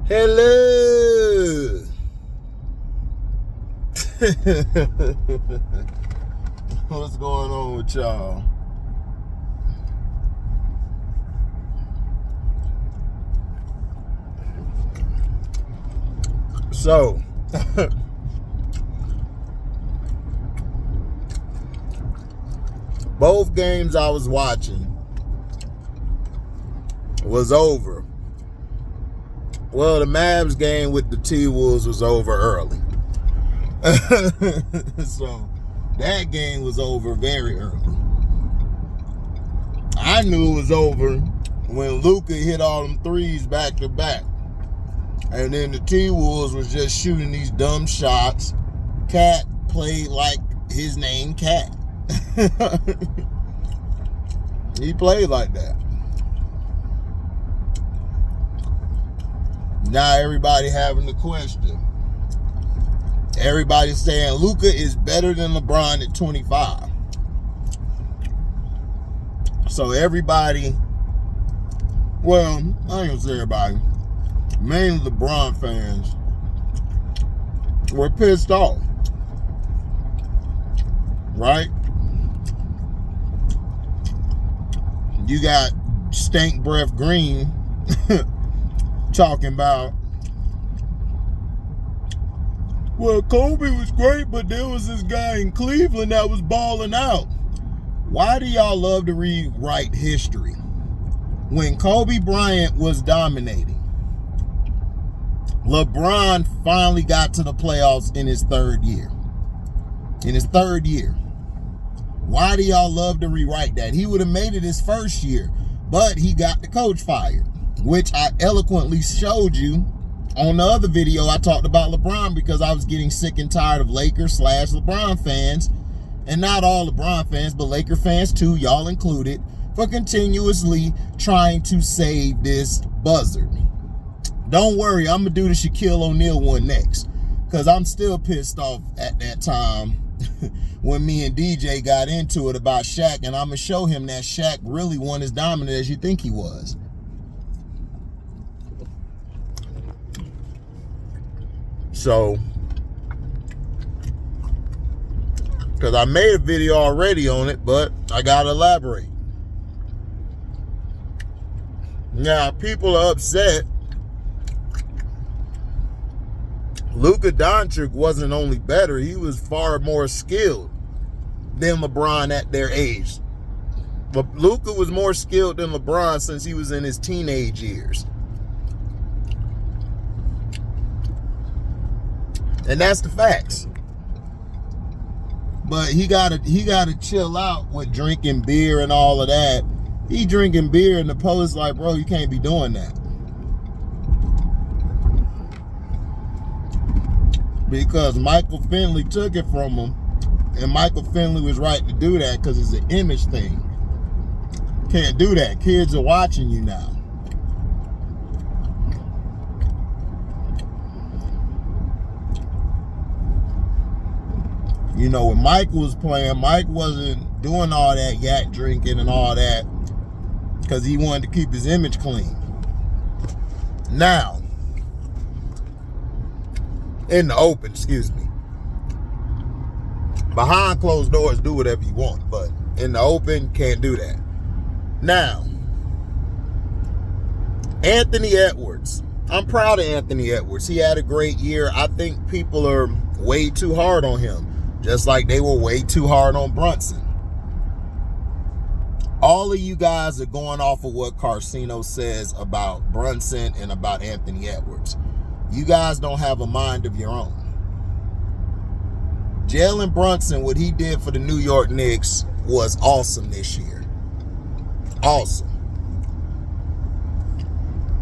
Hello. What's going on with y'all? So, both games I was watching was over. Well, the Mavs game with the T-Wolves was over early. So, that game was over very early. I knew it was over when Luka hit all them threes back to back. And then the T-Wolves was just shooting these dumb shots. Cat played like his name Cat. He played like that. Now everybody having the question. Everybody's saying Luka is better than LeBron at 25. So everybody, well, I ain't gonna say everybody, mainly LeBron fans, were pissed off. Right? You got Stank Breath Green talking about, well, Kobe was great, but there was this guy in Cleveland that was balling out. Why do y'all love to rewrite history? When Kobe Bryant was dominating, LeBron finally got to the playoffs in his third year. Why do y'all love to rewrite that? He would have made it his first year, but he got the coach fired, which I eloquently showed you on the other video. I talked about LeBron because I was getting sick and tired of Lakers/LeBron fans, and not all LeBron fans, but Laker fans too, y'all included, for continuously trying to save this buzzard. Don't worry, I'm going to do the Shaquille O'Neal one next, because I'm still pissed off at that time when me and DJ got into it about Shaq, and I'm going to show him that Shaq really wasn't as dominant as you think he was. So, because I made a video already on it, but I got to elaborate. Now, people are upset. Luka Doncic wasn't only better, he was far more skilled than LeBron at their age. But Luka was more skilled than LeBron since he was in his teenage years. And that's the facts. But he gotta chill out with drinking beer and all of that. He drinking beer and the post like, bro, you can't be doing that. Because Michael Finley took it from him, and Michael Finley was right to do that because it's an image thing. Can't do that. Kids are watching you now. You know, when Mike was playing, Mike wasn't doing all that yak drinking and all that because he wanted to keep his image clean. Now, in the open, excuse me. Behind closed doors, do whatever you want, but in the open, can't do that. Now, Anthony Edwards. I'm proud of Anthony Edwards. He had a great year. I think people are way too hard on him, just like they were way too hard on Brunson. All of you guys are going off of what Carcino says about Brunson and about Anthony Edwards. You guys don't have a mind of your own. Jalen Brunson, what he did for the New York Knicks was awesome this year. Awesome.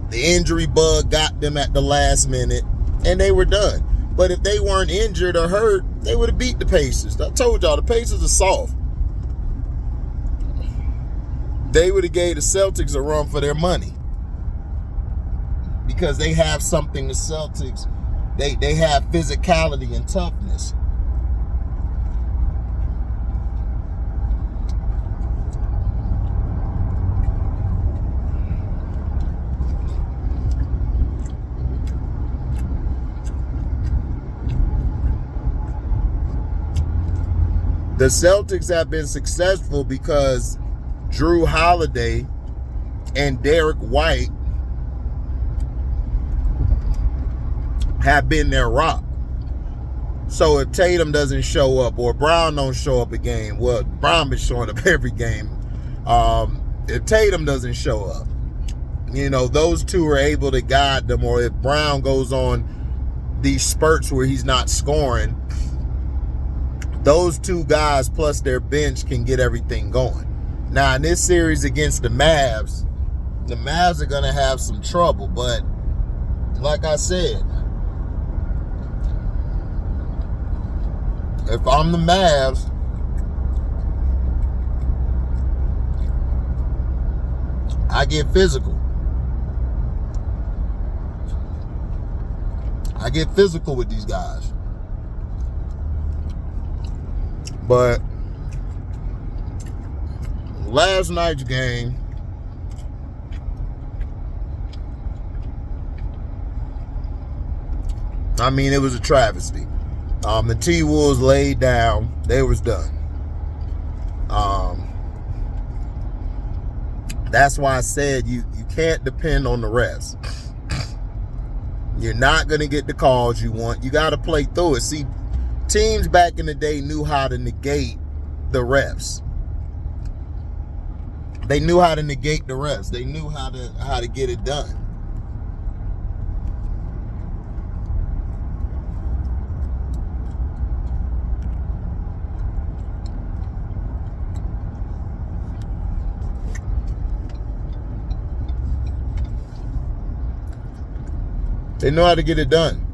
The injury bug got them at the last minute, and they were done. But if they weren't injured or hurt, they would have beat the Pacers. I told y'all, the Pacers are soft. They would have gave the Celtics a run for their money. Because they have something, the Celtics, they have physicality and toughness. The Celtics have been successful because Drew Holiday and Derek White have been their rock. So if Tatum doesn't show up or Brown don't show up a game, well, Brown been showing up every game. If Tatum doesn't show up, you know, those two are able to guide them. Or if Brown goes on these spurts where he's not scoring, those two guys plus their bench can get everything going. Now, in this series against the Mavs are going to have some trouble. But like I said, if I'm the Mavs, I get physical. I get physical with these guys. But last night's game, I mean, it was a travesty. The T-Wolves laid down. They was done. That's why I said you can't depend on the refs. You're not going to get the calls you want. You got to play through it. See, teams back in the day knew how to negate the refs. They knew how to negate the refs. They knew how to get it done. They know how to get it done.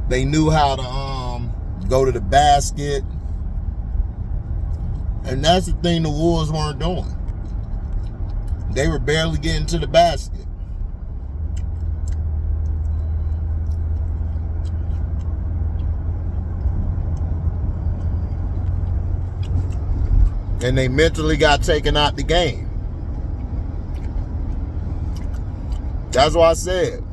They knew how to go to the basket. And that's the thing the Wolves weren't doing. They were barely getting to the basket. And they mentally got taken out the game. That's what I said.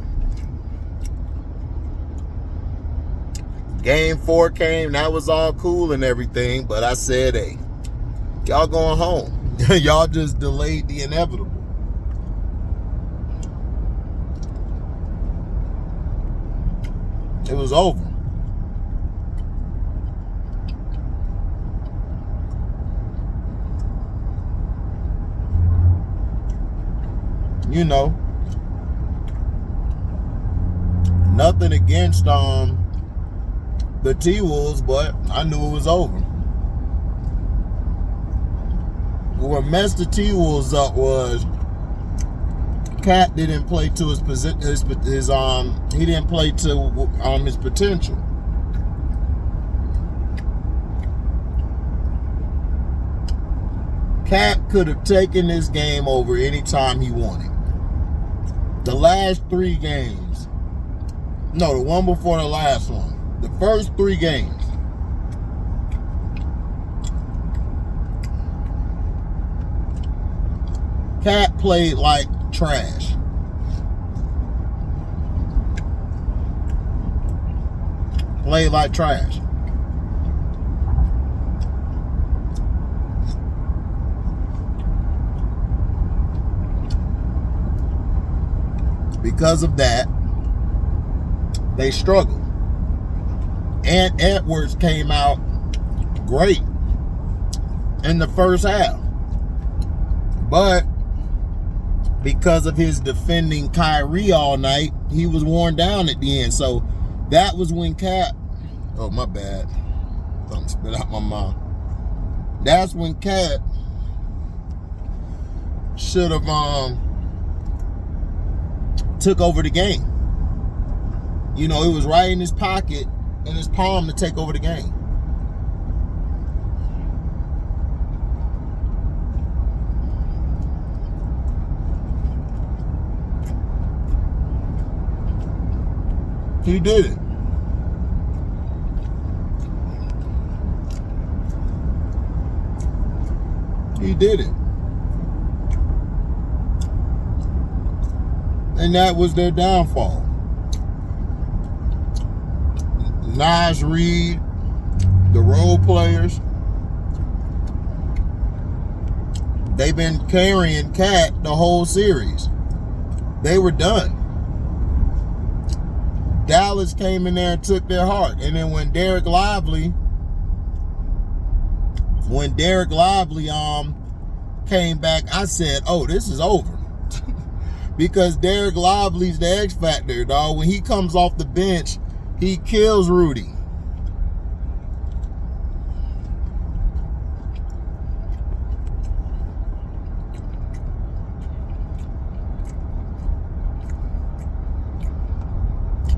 Game 4 came, that was all cool and everything, but I said, hey, y'all going home. Y'all just delayed the inevitable. It was over. You know, nothing against the T-Wolves, but I knew it was over. What messed the T-Wolves up was Cat didn't play to his he didn't play to his potential. Cat could have taken this game over anytime he wanted. The last 3 games, no, the one before the last one, the first 3 games, Cat played like trash. Played like trash. Because of that, they struggled. And Edwards came out great in the first half. But because of his defending Kyrie all night, he was worn down at the end. So that was when Cat, oh my bad, something spit out my mouth. That's when Cat should have took over the game. You know, it was right in his pocket, in his palm to take over the game. He did it. He did it. And that was their downfall. Nas Reed, the role players, they've been carrying Cat the whole series. They were done. Dallas came in there and took their heart. And then when Derek Lively came back, I said, oh, this is over. Because Derek Lively's the X Factor, dog. When he comes off the bench, he kills Rudy.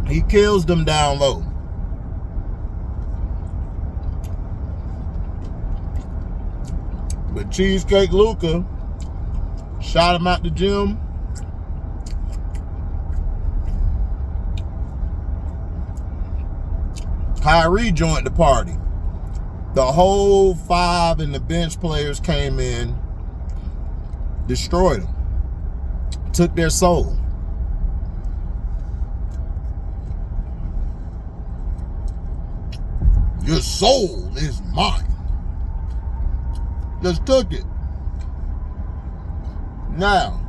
He kills them down low. But Cheesecake Luka shot him out the gym. Kyrie joined the party. The whole 5 and the bench players came in, destroyed them, took their soul. Your soul is mine. Just took it. Now,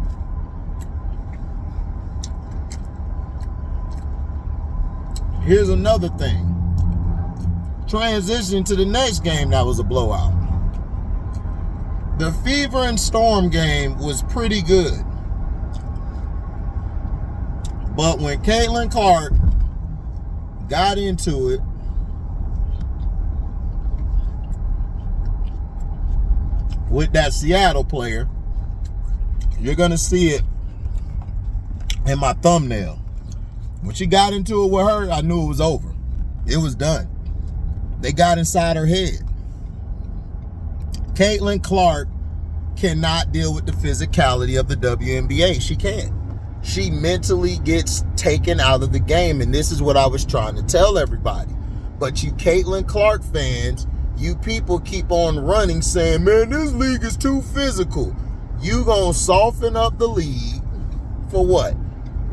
here's another thing. Transition to the next game that was a blowout. The Fever and Storm game was pretty good. But when Caitlin Clark got into it, with that Seattle player, you're going to see it in my thumbnail. When she got into it with her, I knew it was over. It was done. They got inside her head. Caitlin Clark cannot deal with the physicality of the WNBA. She can't. She mentally gets taken out of the game, and this is what I was trying to tell everybody. But you Caitlin Clark fans, you people keep on running saying, man, this league is too physical. You gonna soften up the league for what?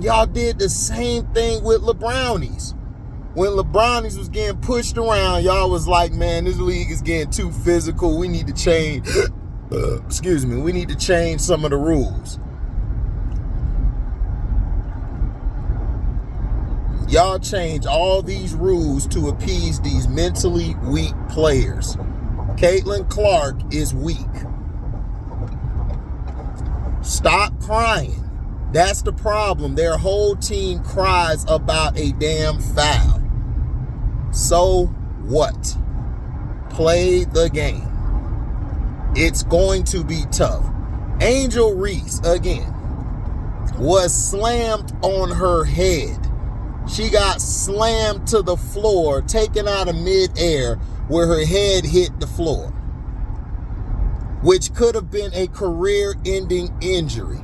Y'all did the same thing with LeBrownies. When LeBrownies was getting pushed around, y'all was like, man, this league is getting too physical. We need to change, we need to change some of the rules. Y'all change all these rules to appease these mentally weak players. Caitlin Clark is weak. Stop crying. That's the problem. Their whole team cries about a damn foul. So what? Play the game. It's going to be tough. Angel Reese, again, was slammed on her head. She got slammed to the floor, taken out of midair where her head hit the floor, which could have been a career-ending injury.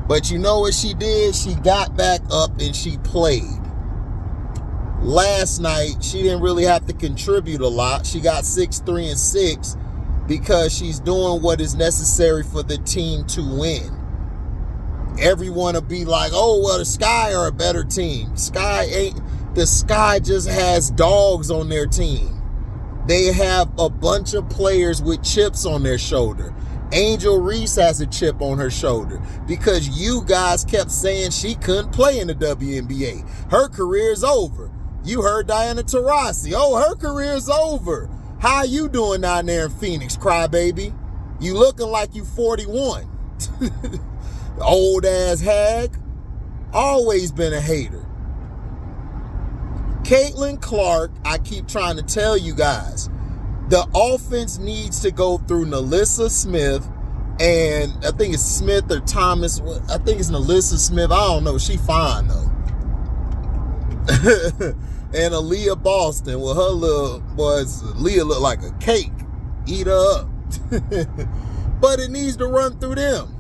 But you know what she did? She got back up and she played. Last night, she didn't really have to contribute a lot. She got 6-3-6 because she's doing what is necessary for the team to win. Everyone will be like, oh, well, the Sky are a better team. The Sky just has dogs on their team. They have a bunch of players with chips on their shoulder. Angel Reese has a chip on her shoulder because you guys kept saying she couldn't play in the WNBA. Her career's over. You heard Diana Taurasi. Oh, her career's over. How you doing down there in Phoenix, crybaby? You looking like you 41. Old ass hag. Always been a hater. Caitlin Clark, I keep trying to tell you guys, the offense needs to go through Nalissa Smith, and I think it's Smith or Thomas. I think it's Nalissa Smith. I don't know. She fine though. And Aaliyah Boston. Well, her little boys, Aaliyah look like a cake. Eat her up. But it needs to run through them.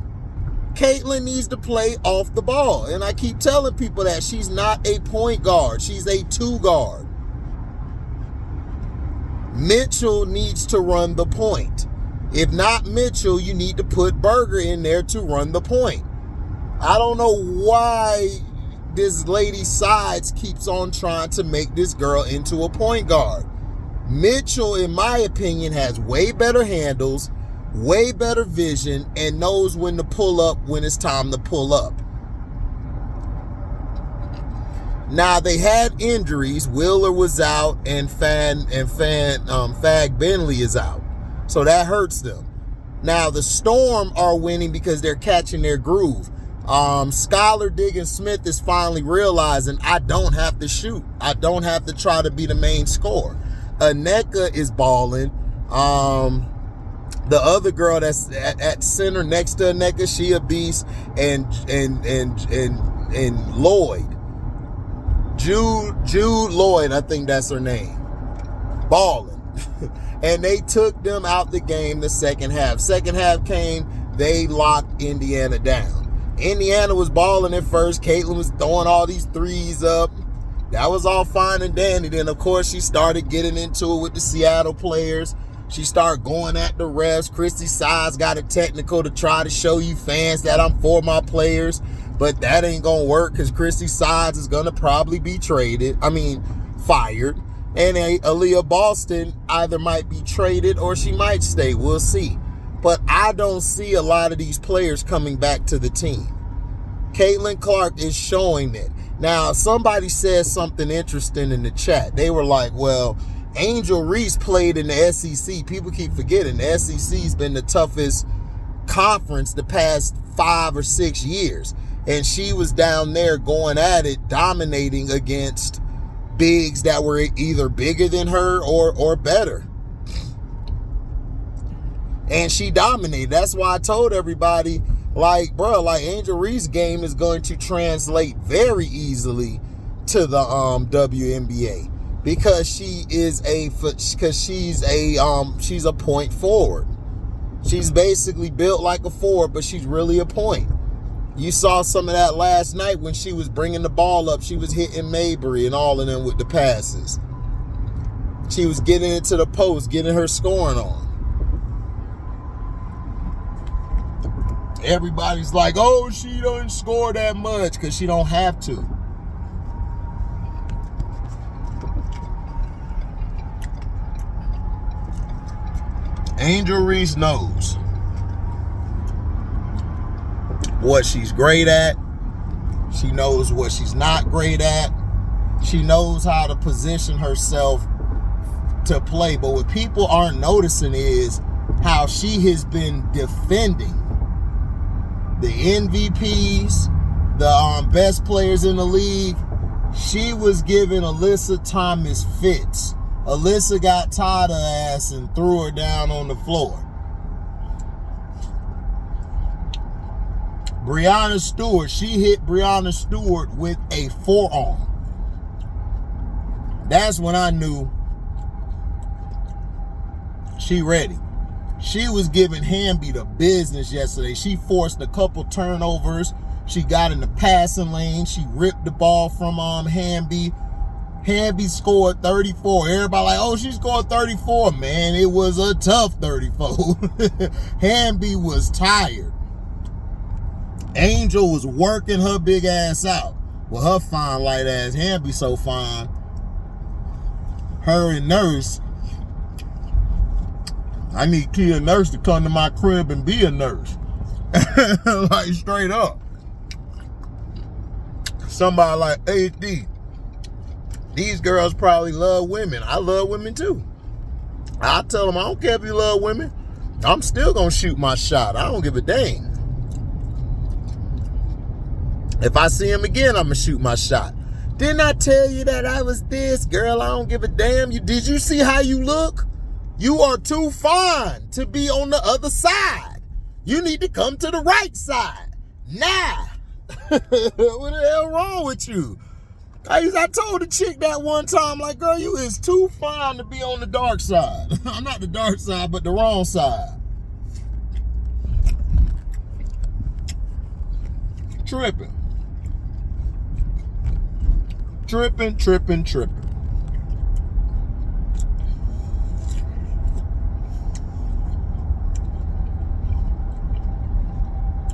Caitlin needs to play off the ball. And I keep telling people that she's not a point guard. She's a 2 guard. Mitchell needs to run the point. If not Mitchell, you need to put Berger in there to run the point. I don't know why this lady Sides keeps on trying to make this girl into a point guard. Mitchell, in my opinion, has way better handles, way better vision, and knows when to pull up when it's time to pull up. Now, they had injuries. Wheeler was out, and Fag Bentley is out. So that hurts them. Now, the Storm are winning because they're catching their groove. Skylar Diggins-Smith is finally realizing I don't have to shoot. I don't have to try to be the main scorer. Aneka is balling. The other girl that's at center next to Aneka, she a beast, and Lloyd. Jude Lloyd, I think that's her name. Balling. And they took them out the game the second half. Second half came, they locked Indiana down. Indiana was balling at first. Caitlin was throwing all these threes up. That was all fine and dandy. Then, of course, she started getting into it with the Seattle players. She started going at the refs. Christy Sides got a technical to try to show you fans that I'm for my players. But that ain't going to work because Christy Sides is going to probably be fired. And Aaliyah Boston either might be traded or she might stay. We'll see. But I don't see a lot of these players coming back to the team. Caitlin Clark is showing it. Now, somebody said something interesting in the chat. They were like, well, Angel Reese played in the SEC. People keep forgetting the SEC's been the toughest conference the past 5 or 6 years. And she was down there going at it, dominating against bigs that were either bigger than her or better. And she dominated. That's why I told everybody, like, bro, like Angel Reese's game is going to translate very easily to the WNBA because she's a point forward. She's basically built like a forward, but she's really a point. You saw some of that last night when she was bringing the ball up. She was hitting Mabry and all of them with the passes. She was getting into the post, getting her scoring on. Everybody's like, oh, she doesn't score that much because she don't have to. Angel Reese knows what she's great at. She knows what she's not great at. She knows how to position herself to play. But what people aren't noticing is how she has been defending the MVPs, the best players in the league. She was giving Alyssa Thomas fits. Alyssa got tired of her ass and threw her down on the floor. Breanna Stewart, she hit Breanna Stewart with a forearm. That's when I knew she ready. She was giving Hamby the business yesterday. She forced a couple turnovers. She got in the passing lane. She ripped the ball from Hamby. Hamby scored 34. Everybody like, oh, she scored 34. Man, it was a tough 34. Hamby was tired. Angel was working her big ass out. Well, her fine light ass. Hamby so fine. Her and Nurse. I need Kia Nurse to come to my crib and be a nurse. Like, straight up. Somebody like HD. These girls probably love women. I love women too. I tell them, I don't care if you love women. I'm still going to shoot my shot. I don't give a dang. If I see him again, I'm going to shoot my shot. Didn't I tell you that I was this? Girl, I don't give a damn. Did you see how you look? You are too fine to be on the other side. You need to come to the right side. Nah. What the hell wrong with you? I told the chick that one time, like, girl, you is too fine to be on the dark side. Not the dark side, but the wrong side. Tripping. Tripping, tripping, tripping.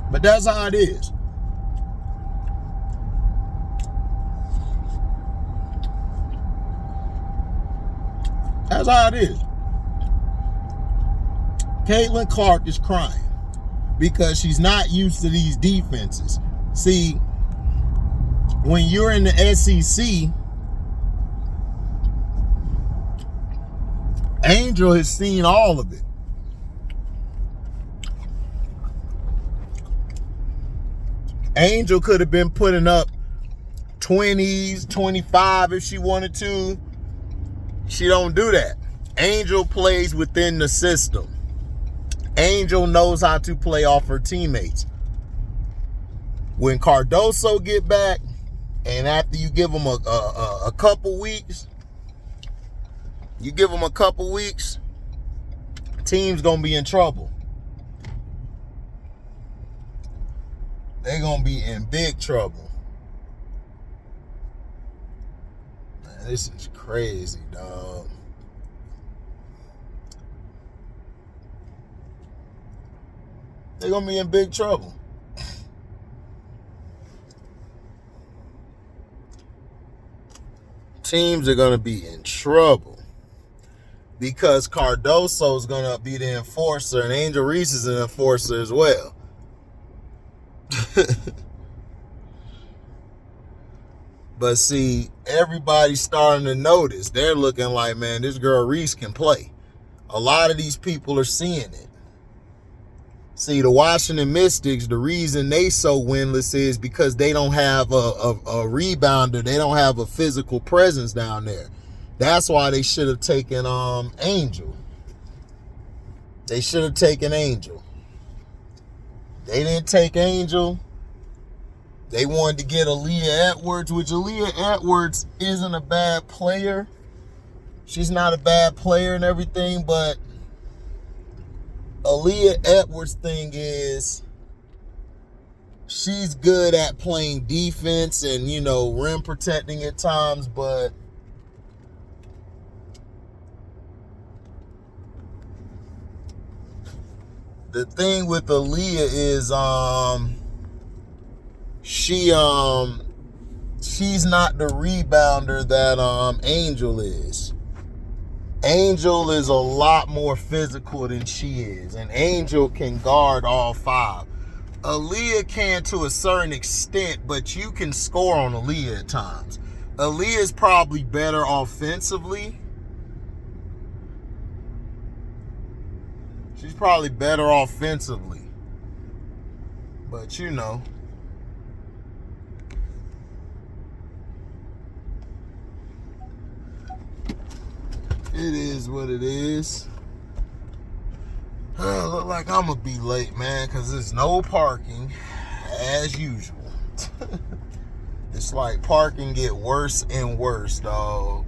But that's how it is. That's how it is. Caitlin Clark is crying because she's not used to these defenses. See, when you're in the SEC, Angel has seen all of it. Angel could have been putting up 20s, 25 if she wanted to. She don't do that. Angel plays within the system. Angel knows how to play off her teammates. When Cardoso get back, and after you give him a couple weeks, team's gonna be in trouble. They're gonna be in big trouble. Man, this is crazy, dog. They're gonna be in big trouble. Teams are gonna be in trouble because Cardoso's gonna be the enforcer and Angel Reese is an enforcer as well. But see, everybody's starting to notice. They're looking like, man, this girl Reese can play. A lot of these people are seeing it. See, the Washington Mystics, the reason they so winless is because they don't have a rebounder. They don't have a physical presence down there. That's why they should have taken Angel. They should have taken Angel. They didn't take Angel. They wanted to get Aaliyah Edwards, which Aaliyah Edwards isn't a bad player. She's not a bad player and everything, but Aaliyah Edwards' thing is she's good at playing defense and, you know, rim protecting at times, but the thing with Aaliyah is she's not the rebounder that Angel is. Angel is a lot more physical than she is, and Angel can guard all five. Aaliyah can to a certain extent, but you can score on Aaliyah at times. Aaliyah is probably better offensively. She's probably better offensively, but you know. It is what it is. Look like I'm gonna be late, man, because there's no parking as usual. It's like parking get worse and worse, dog.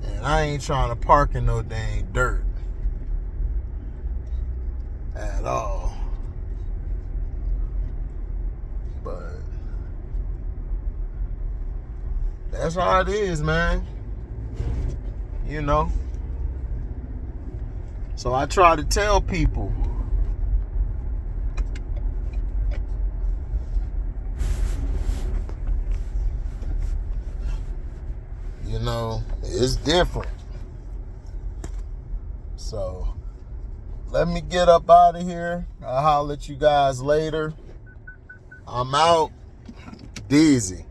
And I ain't trying to park in no dang dirt at all. But that's how it is, man. You know, so I try to tell people, you know, it's different. So let me get up out of here. I'll holler at you guys later. I'm out. Dizzy.